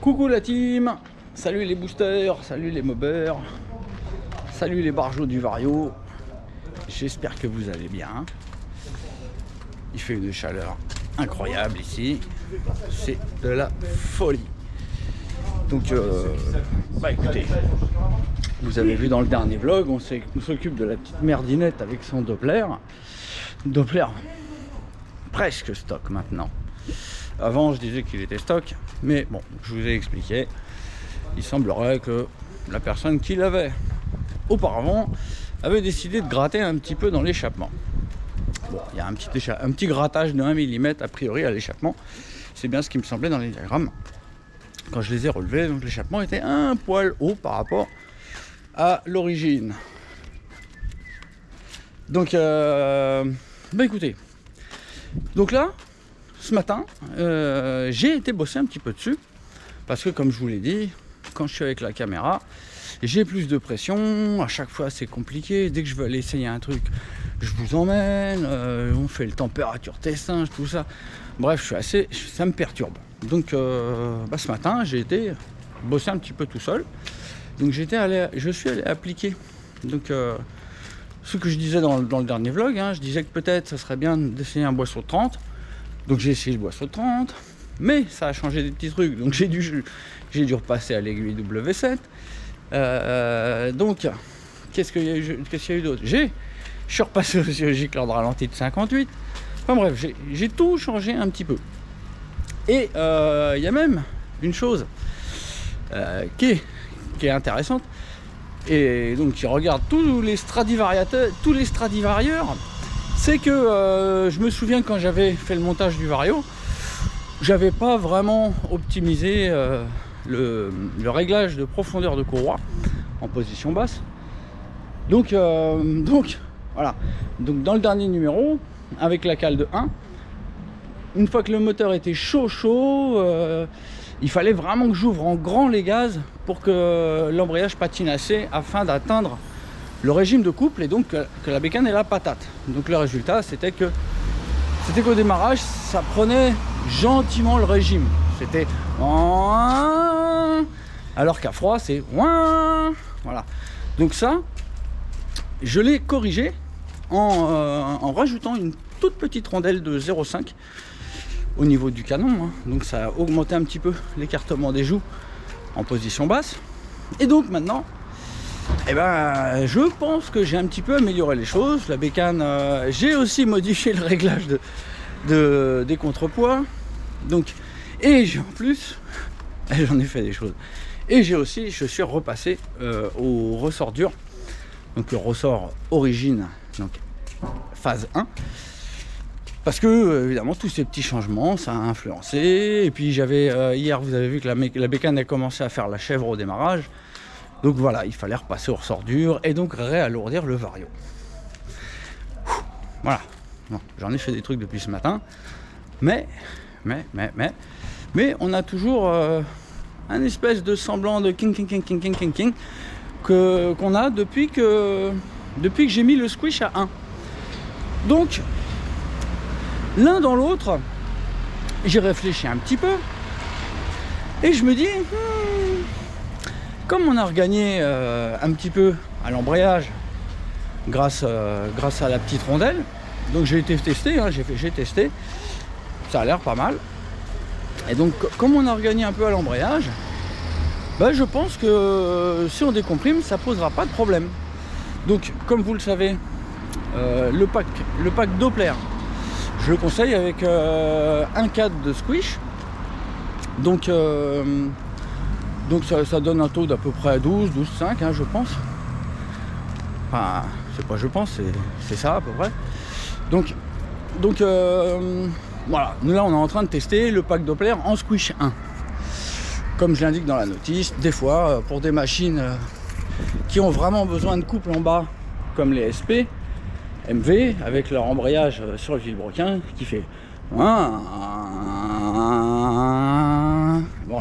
Coucou la team, salut les boosters, salut les mobbers, salut les barjots du Vario. J'espère que vous allez bien. Il fait une chaleur incroyable ici, c'est de la folie. Donc bah écoutez, vous avez vu dans le dernier vlog, on s'occupe de la petite merdinette avec son Doppler. Doppler presque stock maintenant. Avant je disais qu'il était stock, mais bon, je vous ai expliqué. Il semblerait que la personne qui l'avait auparavant avait décidé de gratter un petit peu dans l'échappement. Bon, il y a un petit grattage de 1 mm a priori à l'échappement. C'est bien ce qui me semblait dans les diagrammes. Quand je les ai relevés, donc l'échappement était un poil haut par rapport à l'origine. Donc, bah écoutez. Donc là, ce matin, j'ai été bosser un petit peu dessus. Parce que comme je vous l'ai dit, quand je suis avec la caméra, j'ai plus de pression. À chaque fois, c'est compliqué. Dès que je veux aller essayer un truc, je vous emmène. On fait le température test singe, tout ça. Bref, ça me perturbe. Donc, bah, ce matin, j'ai été bosser un petit peu tout seul. Donc, je suis allé appliquer. Donc, ce que je disais dans le dernier vlog, hein, je disais que peut-être ça serait bien d'essayer un boisseau de 30. Donc, j'ai essayé le boisseau de 30. Mais ça a changé des petits trucs. Donc, j'ai dû repasser à l'aiguille W7. Donc, qu'est-ce qu'il y a eu d'autre? Je suis repassé aussi au gicleur de ralenti de 58. Enfin bref, j'ai tout changé un petit peu. Et il y a même une chose qui est intéressante, et donc qui regarde tous les Stradivarieurs, c'est que je me souviens quand j'avais fait le montage du Vario, j'avais pas vraiment optimisé le réglage de profondeur de courroie en position basse. Donc voilà. Donc dans le dernier numéro, avec la cale de 1, une fois que le moteur était chaud, il fallait vraiment que j'ouvre en grand les gaz pour que l'embrayage patine assez afin d'atteindre le régime de couple et donc que la bécane ait la patate. Donc le résultat, c'était qu'au démarrage, ça prenait gentiment le régime. C'était alors qu'à froid, c'est voilà. Donc ça, je l'ai corrigé en rajoutant une toute petite rondelle de 0,5 au niveau du canon, hein. Donc ça a augmenté un petit peu l'écartement des joues en position basse. Et donc maintenant, eh ben, je pense que j'ai un petit peu amélioré les choses. La bécane, j'ai aussi modifié le réglage des contrepoids. Donc, et j'ai en plus, j'en ai fait des choses. Et je suis repassé au ressort dur. Donc le ressort origine, donc phase 1. Parce que, évidemment, tous ces petits changements, ça a influencé. Et puis, hier, vous avez vu que la bécane a commencé à faire la chèvre au démarrage. Donc voilà, il fallait repasser au ressort dur et donc réalourdir le Vario. Voilà. Bon, j'en ai fait des trucs depuis ce matin. Mais on a toujours un espèce de semblant de king qu'on a depuis que j'ai mis le squish à 1. Donc, l'un dans l'autre, j'ai réfléchi un petit peu et je me dis, comme on a regagné un petit peu à l'embrayage grâce à la petite rondelle, donc j'ai été testé, hein, j'ai testé, ça a l'air pas mal. Et donc, comme on a regagné un peu à l'embrayage, bah, je pense que si on décomprime, ça posera pas de problème. Donc, comme vous le savez, le pack Doppler, je le conseille avec un cadre de squish. Donc ça donne un taux d'à peu près 12,5, hein, je pense. Enfin, c'est pas je pense, c'est ça à peu près. Donc voilà, nous là on est en train de tester le pack Doppler en squish 1. Comme je l'indique dans la notice, des fois pour des machines qui ont vraiment besoin de couple en bas, comme les SP, MV, avec leur embrayage sur le vilebrequin qui fait bon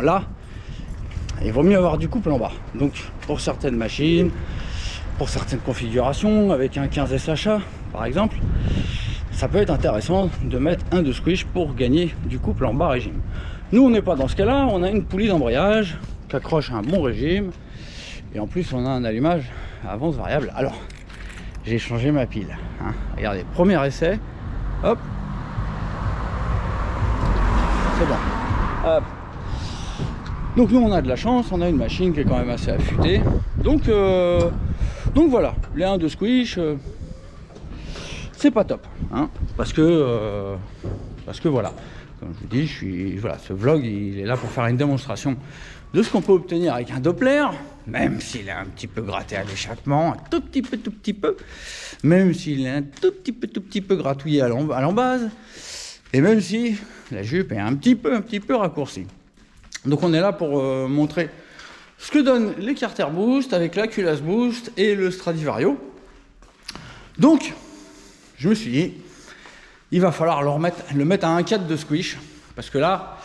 là, il vaut mieux avoir du couple en bas. Donc pour certaines machines, pour certaines configurations, avec un 15 SHA par exemple, ça peut être intéressant de mettre un de squish pour gagner du couple en bas régime. Nous, on n'est pas dans ce cas-là, on a une poulie d'embrayage qui accroche un bon régime. Et en plus, on a un allumage à avance variable. Alors, j'ai changé ma pile. Hein. Regardez, premier essai. Hop. C'est bon. Hop. Donc nous, on a de la chance, on a une machine qui est quand même assez affûtée. Donc voilà, les 1 de squish, c'est pas top. Hein, parce que voilà, comme je vous dis, voilà, ce vlog, il est là pour faire une démonstration de ce qu'on peut obtenir avec un Doppler, même s'il est un petit peu gratté à l'échappement, un tout petit peu, même s'il est un tout petit peu gratouillé à l'embase, et même si la jupe est un petit peu raccourcie. Donc on est là pour montrer ce que donnent les Carter Boost avec la Culasse Boost et le Stradivario. Donc, je me suis dit, il va falloir le mettre à 1,4 de squish, parce que là,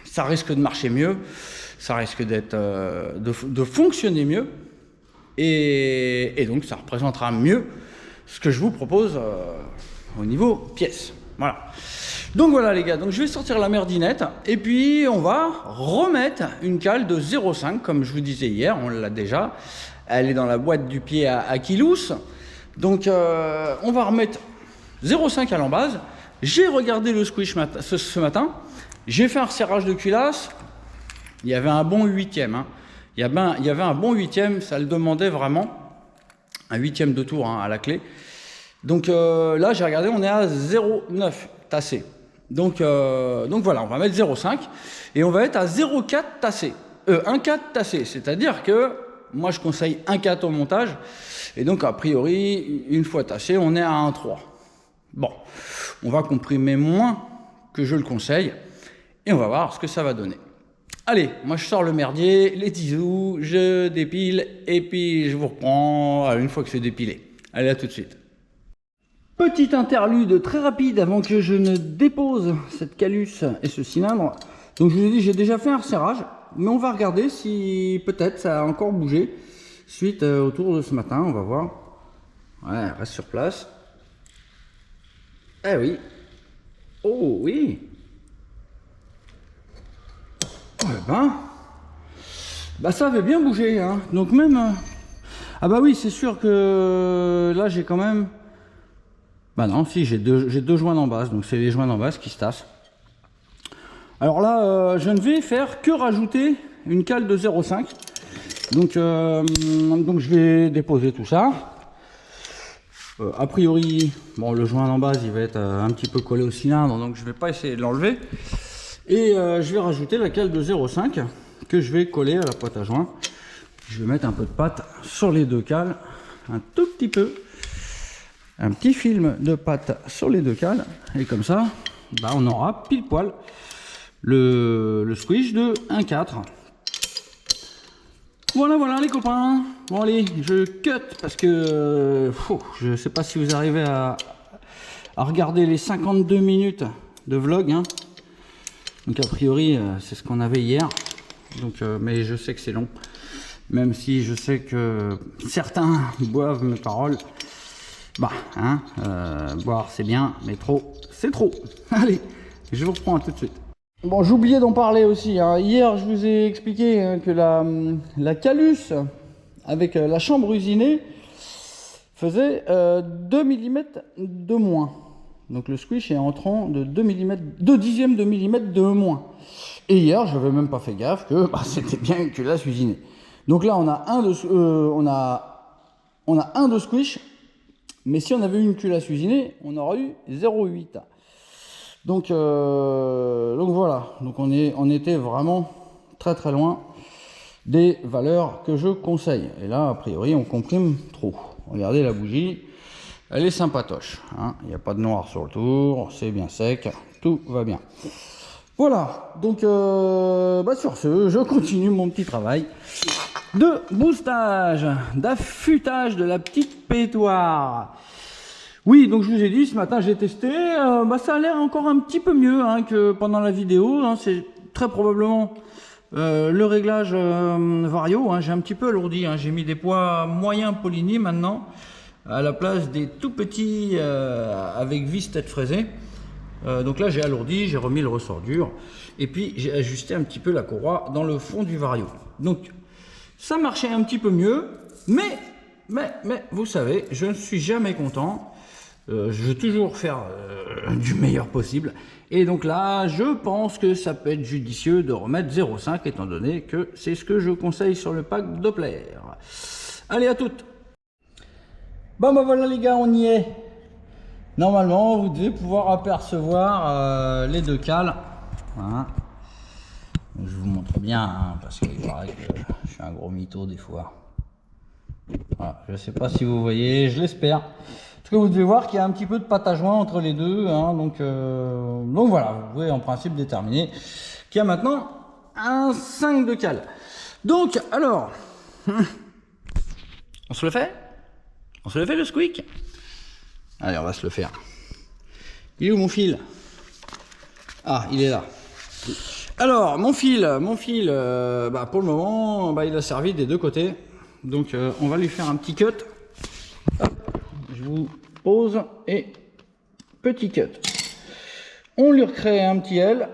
ça risque de marcher mieux, ça risque de fonctionner mieux, et donc ça représentera mieux ce que je vous propose au niveau pièce. Voilà. Donc voilà les gars, donc je vais sortir la merdinette, et puis on va remettre une cale de 0,5, comme je vous disais hier, on l'a déjà, elle est dans la boîte du pied à Kilous. Donc on va remettre 0,5 à l'embase. J'ai regardé le squish ce matin, j'ai fait un resserrage de culasse, il y avait un bon 8e, hein. Il y avait un bon 8e, ça le demandait vraiment, un 8e de tour hein, à la clé. Donc là j'ai regardé, on est à 0,9 tassé. Donc voilà, on va mettre 0,5 et on va être à 0,4 tassé, 1,4 tassé, c'est-à-dire que moi je conseille 1,4 au montage, et donc a priori, une fois tassé, on est à 1,3. Bon, on va comprimer moins que je le conseille, et on va voir ce que ça va donner. Allez, moi je sors le merdier, les tisous, je dépile, et puis je vous reprends une fois que c'est dépilé. Allez, à tout de suite. Petite interlude très rapide avant que je ne dépose cette calus et ce cylindre. Donc je vous ai dit, j'ai déjà fait un resserrage, mais on va regarder si peut-être ça a encore bougé suite au tour de ce matin, on va voir. Ouais, reste sur place. Eh oui. Oh oui. Ouais ben, ça avait bien bougé, hein. Donc même... Ah bah oui, c'est sûr que là j'ai quand même... Bah non, si, j'ai deux joints d'embase, donc c'est les joints d'embase qui se tassent. Alors là, je ne vais faire que rajouter une cale de 0,5. Donc je vais déposer tout ça. A priori, bon, le joint d'embase, il va être un petit peu collé au cylindre, donc je ne vais pas essayer de l'enlever. Et je vais rajouter la cale de 0,5 que je vais coller à la boîte à joint. Je vais mettre un peu de pâte sur les deux cales, un tout petit peu. Un petit film de pâte sur les deux cales, et comme ça, bah, on aura pile poil le squish de 1,4. Voilà les copains. Bon allez, je cut parce que je sais pas si vous arrivez à regarder les 52 minutes de vlog, hein. Donc a priori c'est ce qu'on avait hier, donc mais je sais que c'est long, même si je sais que certains boivent mes paroles. Bah, hein, boire c'est bien, mais trop, c'est trop. Allez, je vous reprends tout de suite. Bon, j'oubliais d'en parler aussi, hein. Hier, je vous ai expliqué hein, que la calus avec la chambre usinée faisait 2 mm de moins. Donc le squish est entrant de 2 dixièmes de millimètre de moins. Et hier, je n'avais même pas fait gaffe que bah, c'était bien une culasse usinée. Donc là, on a un de squish. Mais si on avait eu une culasse usinée, on aurait eu 0,8. Donc voilà, donc on était vraiment très loin des valeurs que je conseille. Et là, a priori, on comprime trop. Regardez la bougie, elle est sympatoche, hein. Il n'y a pas de noir sur le tour, c'est bien sec, tout va bien. Voilà, donc sur ce, je continue mon petit travail de boostage, d'affûtage de la petite pétoire. Oui, donc je vous ai dit, ce matin j'ai testé, ça a l'air encore un petit peu mieux hein, que pendant la vidéo, hein. C'est très probablement le réglage vario, hein. J'ai un petit peu alourdi, hein. J'ai mis des poids moyens Polini maintenant, à la place des tout petits avec vis tête fraisée. Donc là j'ai alourdi, j'ai remis le ressort dur et puis j'ai ajusté un petit peu la courroie dans le fond du vario. Donc ça marchait un petit peu mieux, mais vous savez, je ne suis jamais content. Je veux toujours faire du meilleur possible. Et donc là, je pense que ça peut être judicieux de remettre 0,5 étant donné que c'est ce que je conseille sur le pack Doppler. Allez, à toutes. Bon ben voilà les gars, on y est. Normalement, vous devez pouvoir apercevoir les deux cales. Voilà. Je vous montre bien, hein, parce qu'il paraît que je suis un gros mytho des fois. Voilà, je ne sais pas si vous voyez, je l'espère. En tout cas, vous devez voir qu'il y a un petit peu de pâte à joint entre les deux. Hein, donc voilà, vous pouvez en principe déterminer qu'il y a maintenant un 5 de cale. Donc, alors, on se le fait? On se le fait le squeak? Allez, on va se le faire. Il est où mon fil? Ah, il est là. Alors, mon fil, pour le moment, il a servi des deux côtés. Donc, on va lui faire un petit cut. Hop, je vous pose et petit cut. On lui recrée un petit L.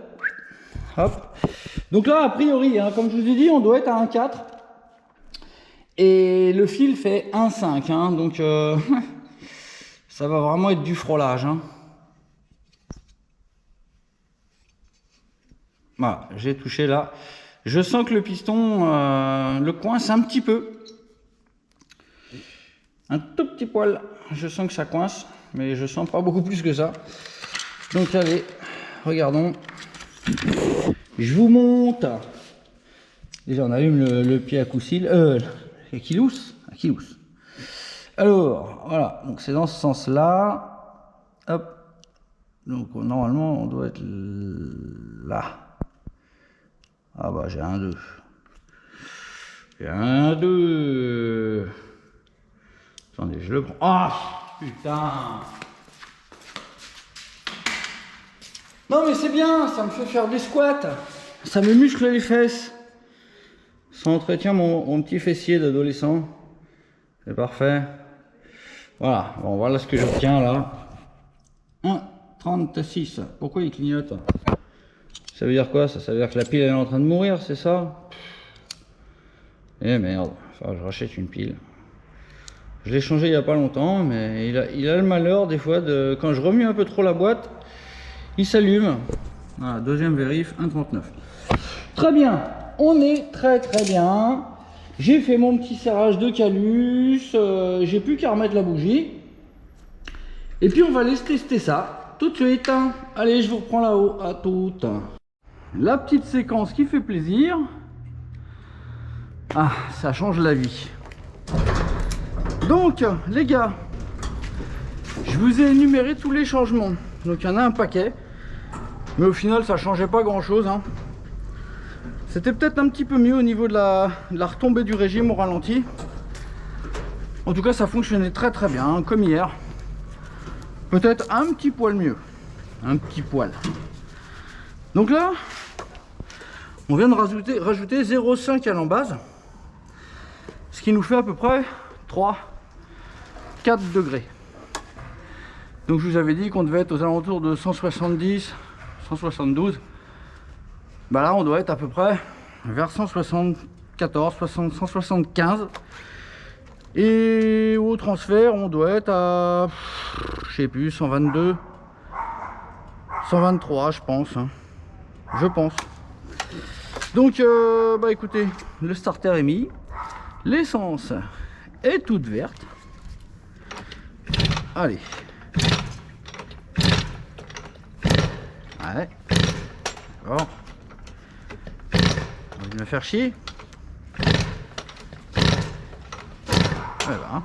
Hop. Donc là, a priori, hein, comme je vous ai dit, on doit être à 1,4. Et le fil fait 1,5. Hein, donc, ça va vraiment être du frôlage. Hein. Voilà, j'ai touché là. Je sens que le piston le coince un petit peu. Un tout petit poil. Je sens que ça coince, mais je sens pas beaucoup plus que ça. Donc allez, regardons. Je vous monte. Déjà on allume le pied à coussil. Aquilous. Alors, voilà. Donc c'est dans ce sens-là. Hop. Donc normalement on doit être là. Ah bah j'ai un 2. J'ai un 2. Attendez, je le prends. Ah putain. Non mais c'est bien, ça me fait faire des squats. Ça me muscle les fesses. Ça entretient mon petit fessier d'adolescent. C'est parfait. Voilà, bon voilà ce que je retiens là. 1,36. Pourquoi il clignote? Ça veut dire quoi ça? Ça veut dire que la pile elle est en train de mourir, c'est ça? Eh merde, enfin je rachète une pile. Je l'ai changé il n'y a pas longtemps, mais il a le malheur des fois de... Quand je remue un peu trop la boîte, il s'allume. Voilà, deuxième vérif, 1,39. Très bien, on est très bien. J'ai fait mon petit serrage de calus, j'ai plus qu'à remettre la bougie. Et puis on va aller tester ça tout de suite. Allez, je vous reprends là-haut, à toutes. La petite séquence qui fait plaisir. Ah, ça change la vie. Donc, les gars, je vous ai énuméré tous les changements. Donc, il y en a un paquet. Mais au final, ça changeait pas grand-chose. Hein. C'était peut-être un petit peu mieux au niveau de la retombée du régime au ralenti. En tout cas, ça fonctionnait très bien, hein, comme hier. Peut-être un petit poil mieux. Un petit poil. Donc là, on vient de rajouter 0,5 à l'embase. Ce qui nous fait à peu près 4 degrés. Donc je vous avais dit qu'on devait être aux alentours de 170, 172. Bah là on doit être à peu près vers 174, 175. Et au transfert on doit être à, je sais plus, 122, 123 je pense. Hein. Je pense. Donc bah écoutez, le starter est mis. L'essence est toute verte. Allez. Ouais. Bon. On va me faire chier. Voilà.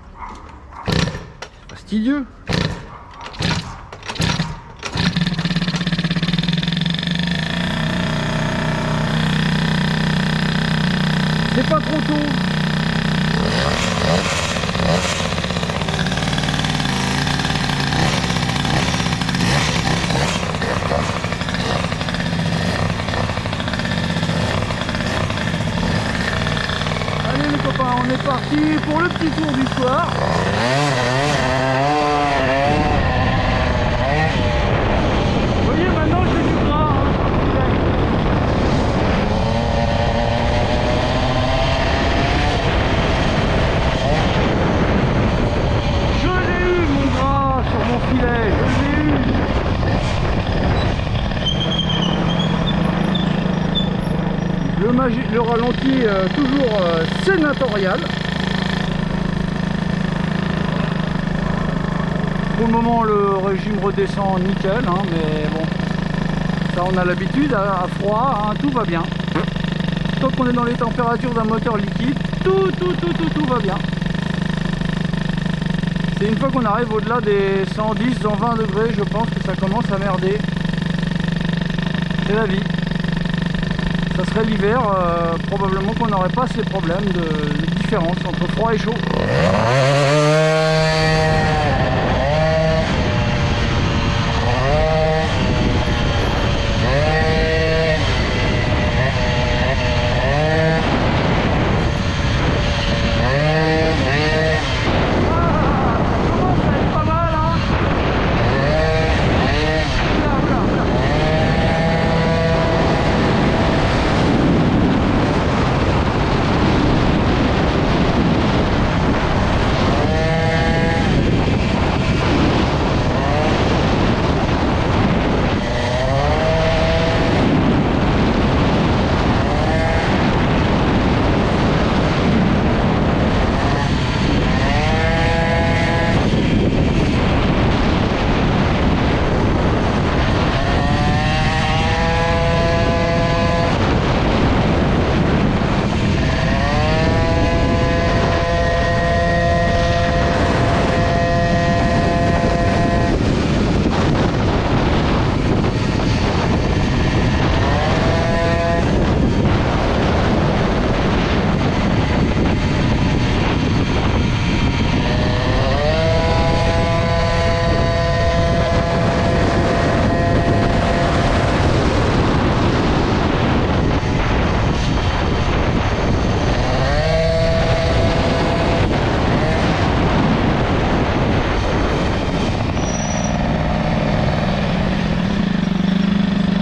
C'est fastidieux. C'est pas trop tôt. Allez les copains, on est parti pour le petit tour du soir. Oui, le ralenti toujours sénatorial. Pour le moment le régime redescend nickel, hein, mais bon, ça on a l'habitude, à froid, hein, tout va bien. Tant qu'on est dans les températures d'un moteur liquide, tout va bien. C'est une fois qu'on arrive au-delà des 110, 120 degrés, je pense que ça commence à merder. C'est la vie. Ça serait l'hiver, probablement qu'on n'aurait pas ces problèmes de différence entre froid et chaud.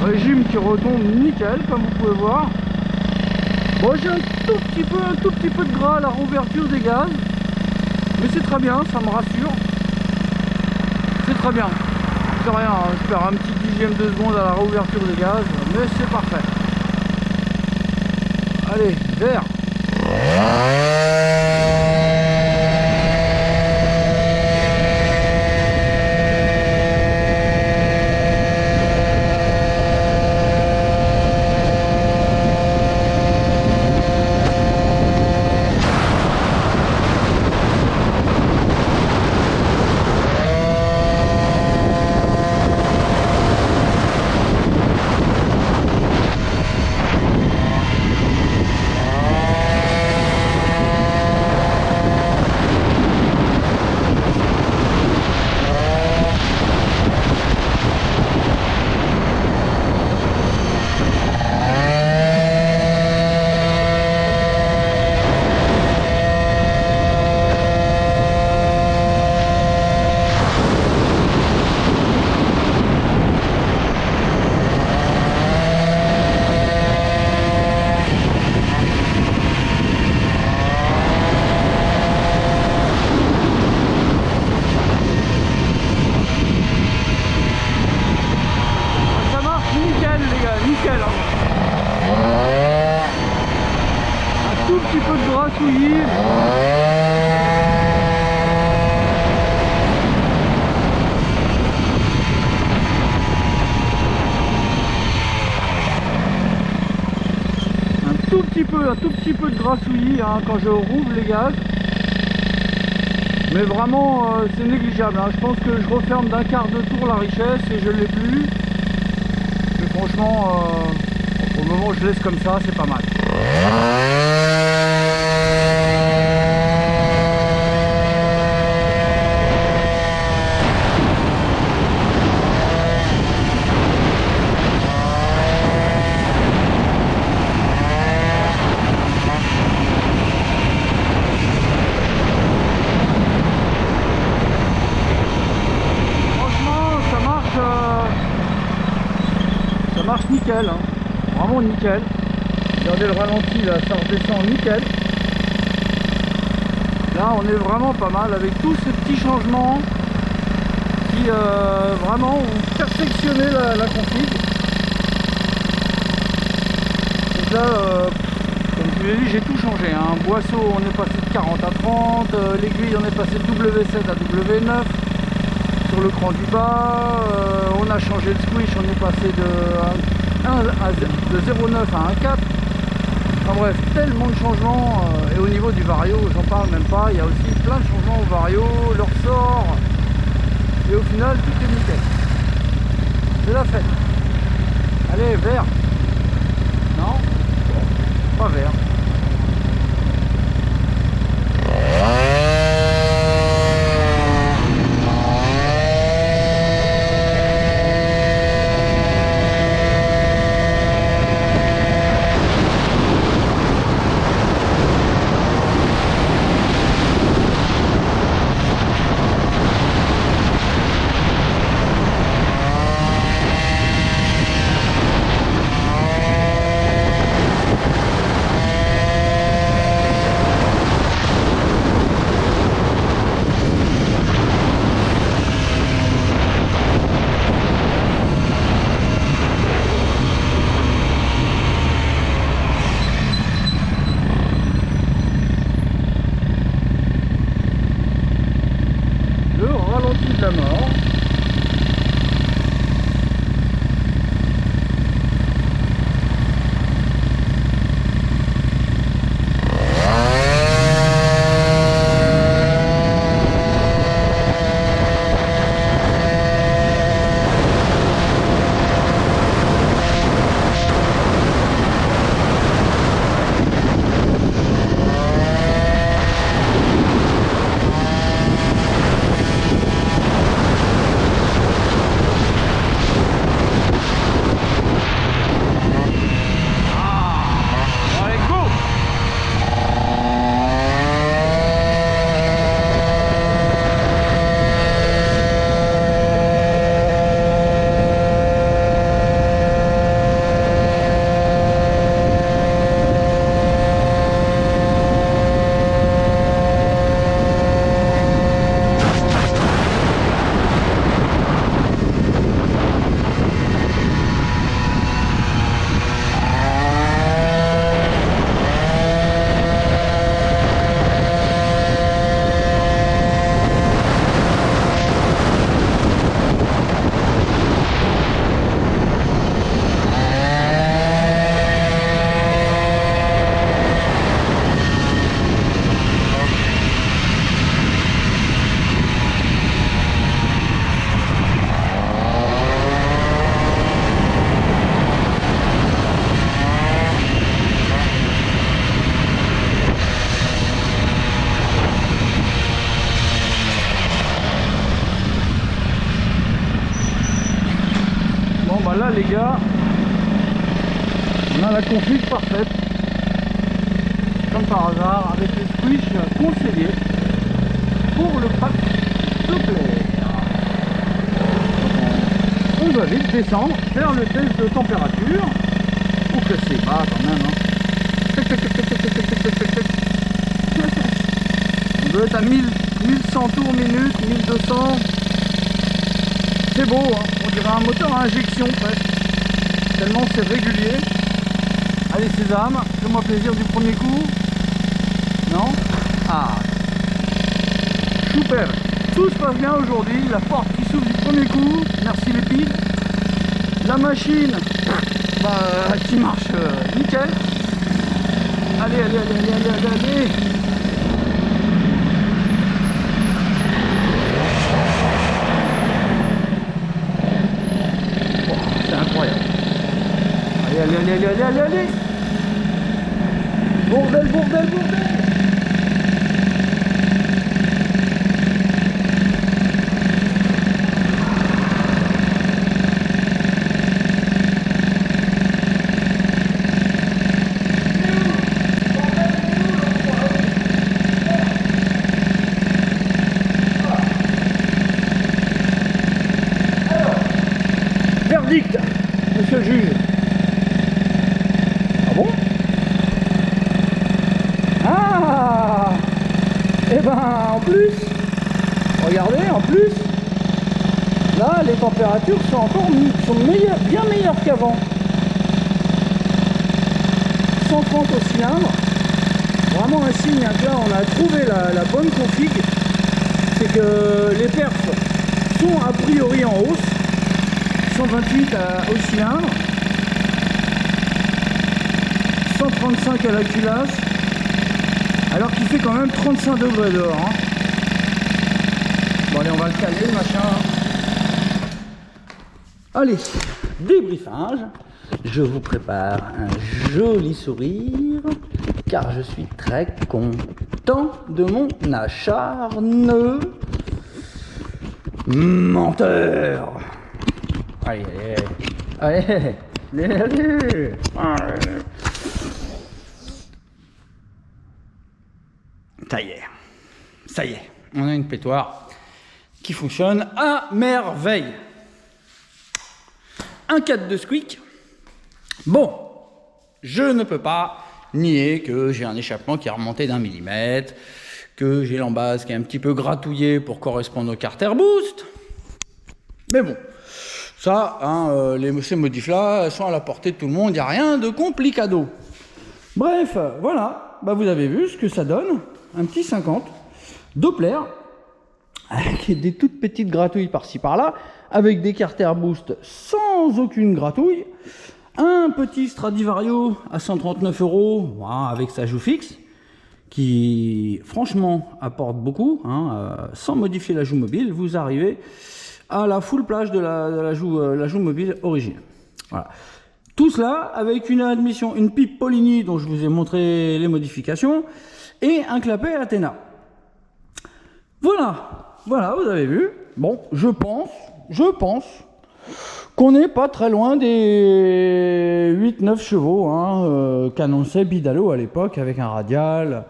Régime qui retombe nickel, comme vous pouvez voir. Bon, j'ai un tout petit peu de gras à la rouverture des gaz, mais c'est très bien, ça me rassure. C'est très bien. C'est rien, hein, je perds un petit dixième de seconde à la rouverture des gaz, mais c'est parfait. Allez, vert. Souillis. Un tout petit peu de grassouillis hein, quand je rouvre les gaz, mais vraiment c'est négligeable hein. Je pense que je referme d'un quart de tour la richesse et je ne l'ai plus, mais franchement au moment où je laisse comme ça, c'est pas mal. Marche nickel, hein. Vraiment nickel. Regardez le ralenti là, ça redescend nickel. Là on est vraiment pas mal avec tous ces petits changements qui vraiment ont perfectionné la config. Donc là vous ai dit, j'ai tout changé. Hein. Boisseau, on est passé de 40 à 30. L'aiguille, on est passé de W7 à W9. Sur le cran du bas, on a changé le squish, on est passé de 0,9 à 1,4. Enfin bref, tellement de changements. Et au niveau du vario, j'en parle même pas. Il y a aussi plein de changements au vario, le ressort. Et au final, tout est nickel. C'est la fête. Allez, vert. Non, pas vert. De la mort. Là les gars, on a la config parfaite, comme par hasard, avec les squish conseillés pour le pack Doppler. On va vite descendre, faire le test de température, ou que c'est bas quand même. Hein. On doit être à 1100 tours minute, 1200. C'est beau, hein. On dirait un moteur à injection presque, tellement c'est régulier. Allez Sésame, fais-moi plaisir du premier coup. Non? Ah, super. Tout se passe bien aujourd'hui, la porte qui s'ouvre du premier coup, merci les piles. La machine qui marche nickel. Allez, allez, allez, allez, allez, allez, allez. Incroyable. Allez, allez, allez, allez, allez, allez, allez. Bordel, bordel, bordel. Verdict, monsieur le juge. Ah bon? Ah! Et ben en plus, regardez, en plus, là les températures sont encore meilleures, bien meilleures qu'avant. 130 au cylindre. vraiment un signe hein, que là on a trouvé la bonne config. C'est que les perfs sont a priori en hausse. 128 au cylindre, 135 à la culasse, alors qu'il fait quand même 35 degrés dehors. Hein. Bon allez, on va le caler le machin. Allez, débriefage. Je vous prépare un joli sourire, car je suis très content de mon acharne. Menteur. Allez, allez, allez, allez, allez. Ça y est, on a une pétoire qui fonctionne à merveille. Un 4 de squeak. Bon, je ne peux pas nier que j'ai un échappement qui est remonté d'1 millimètre, que j'ai l'embase qui est un petit peu gratouillée pour correspondre au Carter Boost. Mais bon, ça, hein, ces modifs-là sont à la portée de tout le monde, il n'y a rien de complicado. Bref, voilà, bah, vous avez vu ce que ça donne. Un petit 50, Doppler, avec des toutes petites gratouilles par-ci par-là, avec des Carter Boost sans aucune gratouille, un petit Stradivario à 139 €, voilà, avec sa joue fixe, qui franchement apporte beaucoup, hein, sans modifier la joue mobile, vous arrivez à la full plage de la joue mobile originale. Voilà. Tout cela avec une admission, une pipe Polini dont je vous ai montré les modifications, et un clapet Athena. Voilà, voilà, vous avez vu. Bon, je pense qu'on n'est pas très loin des 8-9 chevaux hein, qu'annonçait Bidalo à l'époque avec un radial,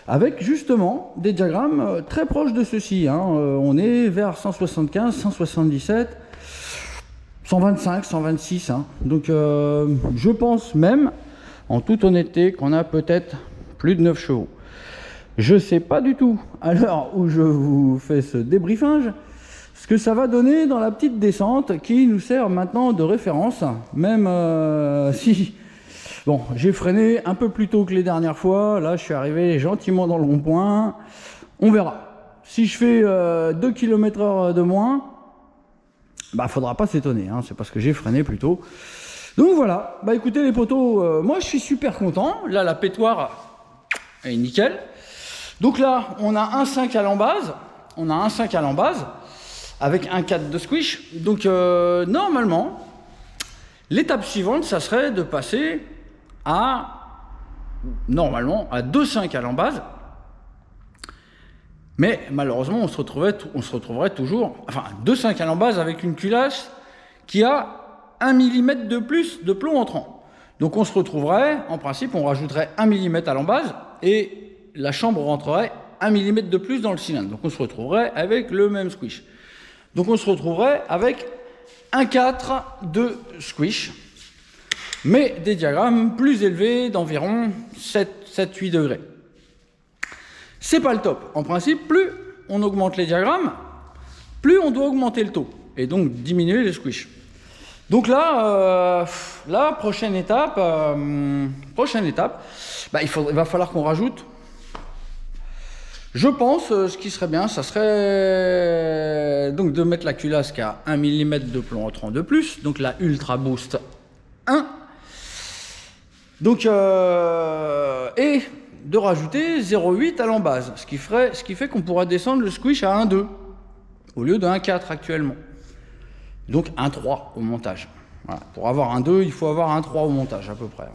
avec justement des diagrammes très proches de ceux-ci. Hein. On est vers 175, 177, 125, 126. Hein. Donc je pense même, en toute honnêteté, qu'on a peut-être plus de 9 chevaux. Je ne sais pas du tout, à l'heure où je vous fais ce débriefage, ce que ça va donner dans la petite descente qui nous sert maintenant de référence, même si... Bon, j'ai freiné un peu plus tôt que les dernières fois, là je suis arrivé gentiment dans le rond-point, on verra. Si je fais 2 km/h de moins, bah faudra pas s'étonner, hein, c'est parce que j'ai freiné plus tôt. Donc voilà, bah écoutez les potos, moi je suis super content, là la pétoire est nickel. Donc là, on a un 5 à l'embase, avec un 4 de squish. Donc normalement, l'étape suivante, ça serait de passer normalement à 2,5 à l'embase. Mais malheureusement, on se retrouverait toujours, enfin 2,5 à l'embase avec une culasse qui a 1 mm de plus de plomb entrant. Donc on se retrouverait, en principe, on rajouterait 1 mm à l'embase et la chambre rentrerait 1 mm de plus dans le cylindre. Donc on se retrouverait avec le même squish. Donc on se retrouverait avec un 4 de squish, mais des diagrammes plus élevés d'environ 7-8 degrés. C'est pas le top. En principe, plus on augmente les diagrammes, plus on doit augmenter le taux, et donc diminuer les squish. Donc là, prochaine étape, bah, il va falloir qu'on rajoute. Je pense, ce qui serait bien, ça serait donc de mettre la culasse qui a 1 mm de plomb entrant de plus, donc la Ultra Boost 1. Donc, et de rajouter 0,8 à l'embase, ce qui fait qu'on pourra descendre le squish à 1,2 au lieu de 1,4 actuellement. Donc 1,3 au montage. Voilà. Pour avoir 1,2, il faut avoir 1,3 au montage à peu près.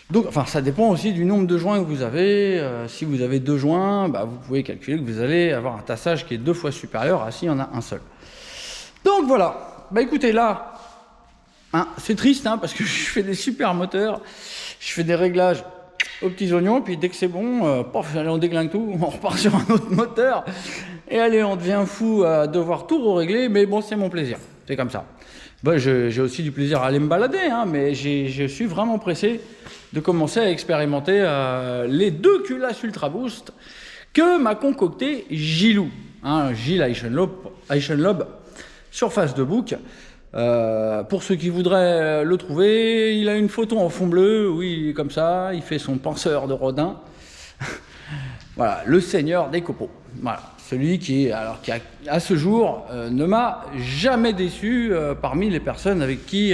Donc, enfin, ça dépend aussi du nombre de joints que vous avez. Si vous avez 2 joints, bah, vous pouvez calculer que vous allez avoir un tassage qui est 2 fois supérieur à s'il y en a un seul. Donc voilà. Bah écoutez, là, hein, c'est triste hein, parce que je fais des super moteurs, je fais des réglages aux petits oignons, puis dès que c'est bon, allez, on déglingue tout, on repart sur un autre moteur, et allez, on devient fou à devoir tout régler, mais bon, c'est mon plaisir, c'est comme ça. Bah, j'ai aussi du plaisir à aller me balader, hein, mais je suis vraiment pressé de commencer à expérimenter les 2 culasses Ultra Boost que m'a concocté Gilou, hein, Gilles Eichenlob, surface de bouc. Pour ceux qui voudraient le trouver, il a une photo en fond bleu, oui, comme ça, il fait son penseur de Rodin. Voilà, le seigneur des copeaux. Voilà, celui qui, à ce jour, ne m'a jamais déçu parmi les personnes avec qui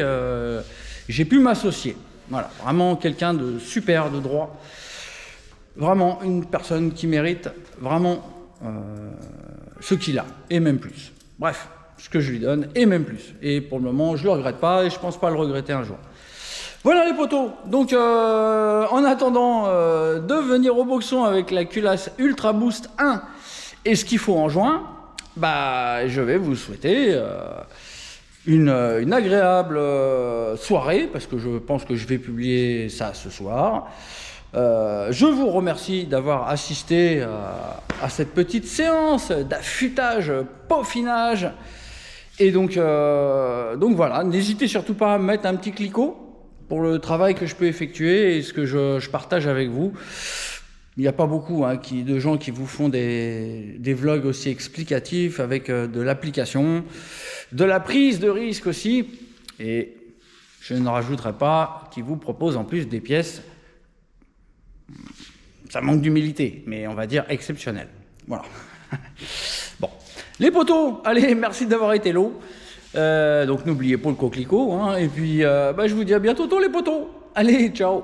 j'ai pu m'associer. Voilà, vraiment quelqu'un de super, de droit. Vraiment une personne qui mérite vraiment ce qu'il a, et même plus. Bref, ce que je lui donne, et même plus. Et pour le moment, je ne le regrette pas, et je ne pense pas le regretter un jour. Voilà les potos. Donc, en attendant de venir au boxon avec la culasse Ultra Boost 1 et ce qu'il faut en juin, bah, je vais vous souhaiter une agréable soirée, parce que je pense que je vais publier ça ce soir. Je vous remercie d'avoir assisté à cette petite séance d'affûtage, peaufinage. Et donc voilà, n'hésitez surtout pas à mettre un petit cliquot pour le travail que je peux effectuer et ce que je partage avec vous. Il n'y a pas beaucoup de gens qui vous font des vlogs aussi explicatifs avec de l'application, de la prise de risque aussi. Et je ne rajouterai pas qui vous propose en plus des pièces. Ça manque d'humilité, mais on va dire exceptionnel. Voilà. Bon. Les potos, allez, merci d'avoir été là. Donc n'oubliez pas le coquelicot. Et puis, je vous dis à bientôt les potos. Allez, ciao.